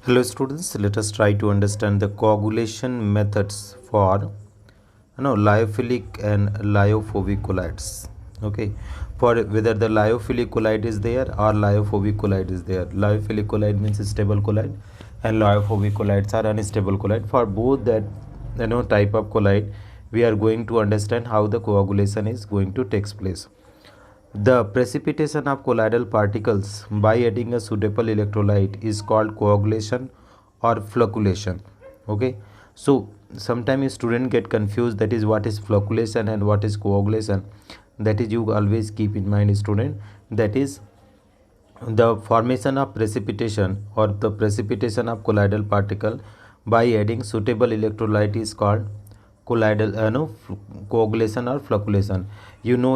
Hello students, let us try to understand the coagulation methods for lyophilic and lyophobic colloids. Okay, for whether the lyophilic colloid is there or lyophobic colloid is there. Lyophilic colloid means stable colloid and lyophobic colloids are unstable colloid. For both that type of colloid, we are going to understand how the coagulation is going to take place. The precipitation of colloidal particles by adding a suitable electrolyte is called coagulation or flocculation. Okay, so sometimes student get confused, that is what is flocculation and what is coagulation. That is, you always keep in mind, student, that is the formation of precipitation or the precipitation of colloidal particle by adding suitable electrolyte is called colloidal coagulation or flocculation.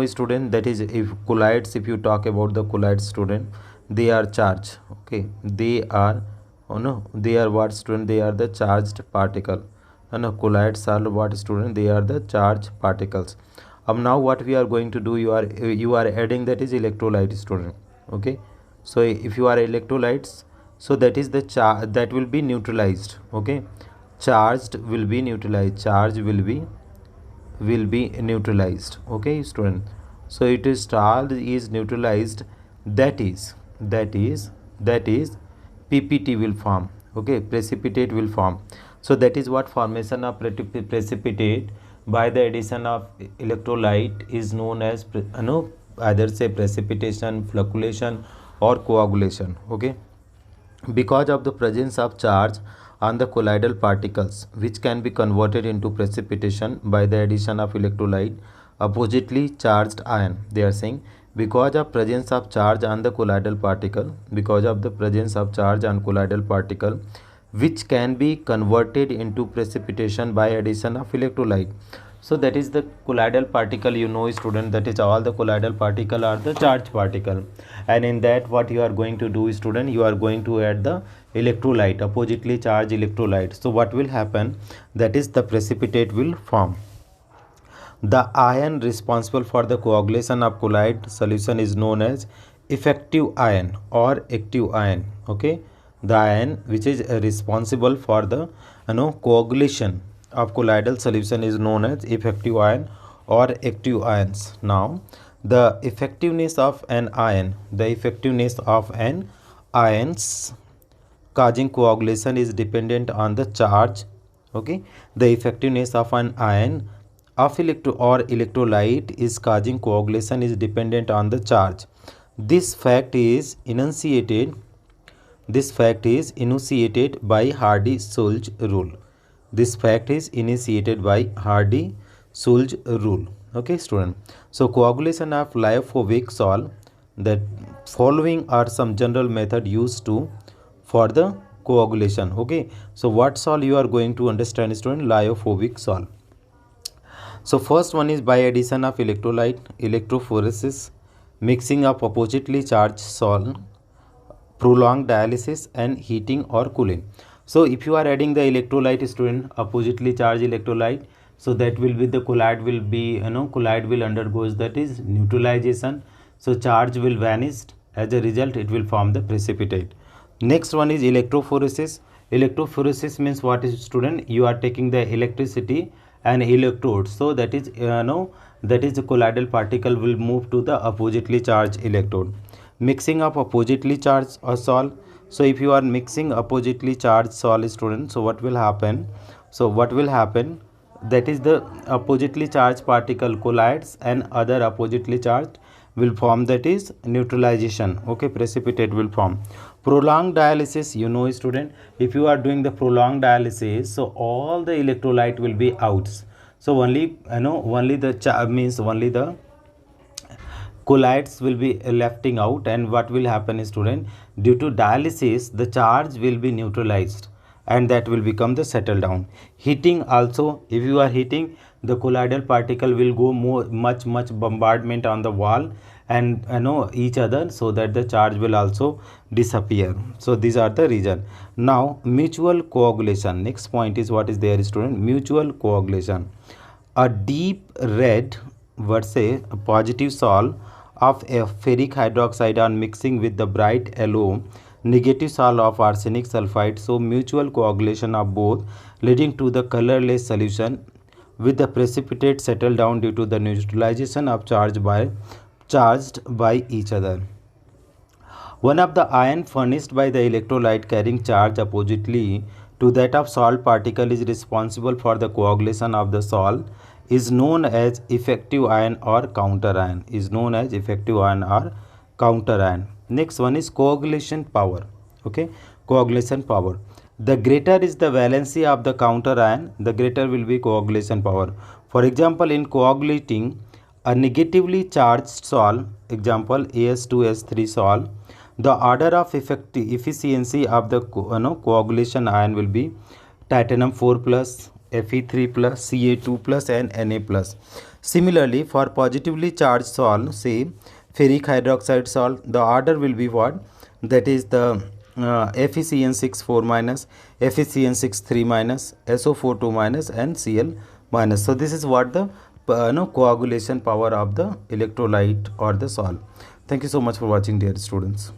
Student, that is, if colloids, if you talk about the colloids, student, they are charged. Okay, they are they are what, student? They are the charged particle. And colloids are what, student? They are the charged particles. Now what we are going to do, you are adding, that is electrolyte, student. Okay, so if you are electrolytes, so that is the charge that will be neutralized. Okay, charged will be neutralized, charge will be neutralized. Okay, student, so it is charge is neutralized, that is ppt will form. Okay, precipitate will form. So that is what formation of precipitate by the addition of electrolyte is known as either say precipitation, flocculation or coagulation. Okay, because of the presence of charge on the colloidal particles, which can be converted into precipitation by the addition of electrolyte oppositely charged ion. They are saying, because of presence of charge on the colloidal particle, because of the presence of charge on colloidal particle, which can be converted into precipitation by addition of electrolyte. So that is the colloidal particle, student, that is all the colloidal particle are the charged particle, and in that what you are going to do, student, you are going to add the electrolyte, oppositely charged electrolyte. So what will happen, that is the precipitate will form. The ion responsible for the coagulation of colloid solution is known as effective ion or active ion. Okay, the ion which is responsible for the coagulation of colloidal solution is known as effective ion or active ions. Now the effectiveness of an ions causing coagulation is dependent on the charge. Okay, the effectiveness of an ion of electrolyte is causing coagulation is dependent on the charge. This fact is enunciated by Hardy-Sulz rule. This fact is initiated by Hardy-Sulz rule. Okay, student. So coagulation of lyophobic sol, that following are some general method used for the coagulation. Okay, so what sol you are going to understand, student? Lyophobic sol. So first one is by addition of electrolyte, electrophoresis, mixing of oppositely charged sol, prolonged dialysis, and heating or cooling. So if you are adding the electrolyte, student, oppositely charged electrolyte, so that will be the colloid will be colloid will undergoes, that is neutralization. So charge will vanish. As a result, it will form the precipitate. Next one is electrophoresis. Electrophoresis means what is, student? You are taking the electricity and electrodes, so that is that is the colloidal particle will move to the oppositely charged electrode. Mixing of oppositely charged or sol. So if you are mixing oppositely charged sol, student, so what will happen, that is the oppositely charged particle collides and other oppositely charged will form, that is neutralization. Okay, precipitate will form. Prolonged dialysis, student, if you are doing the prolonged dialysis, so all the electrolyte will be out. So only only the colloids will be lefting out, and what will happen, student, due to dialysis the charge will be neutralized and that will become the settle down. Heating also, if you are heating, the colloidal particle will go much bombardment on the wall and each other, so that the charge will also disappear. So these are the reason. Now mutual coagulation, next point is what is there, student? Mutual coagulation. A deep red, say positive sol of a ferric hydroxide on mixing with the bright yellow negative salt of arsenic sulfide, so mutual coagulation of both leading to the colorless solution with the precipitate settle down due to the neutralization of charged by each other. One of the ion furnished by the electrolyte carrying charge oppositely to that of salt particle is responsible for the coagulation of the salt is known as effective ion or counter ion. Next one is coagulation power. Okay, coagulation power. The greater is the valency of the counter ion, the greater will be coagulation power. For example, in coagulating a negatively charged salt, example As2S3 salt, the order of efficiency of the coagulation ion will be titanium 4 plus, Fe3 plus, Ca2 plus and Na plus. Similarly, for positively charged salt, say ferric hydroxide salt, the order will be what? That is the FeCN6 4 minus, FeCN6 3 minus, SO4 2 minus and Cl minus. So this is what the coagulation power of the electrolyte or the salt. Thank you so much for watching, dear students.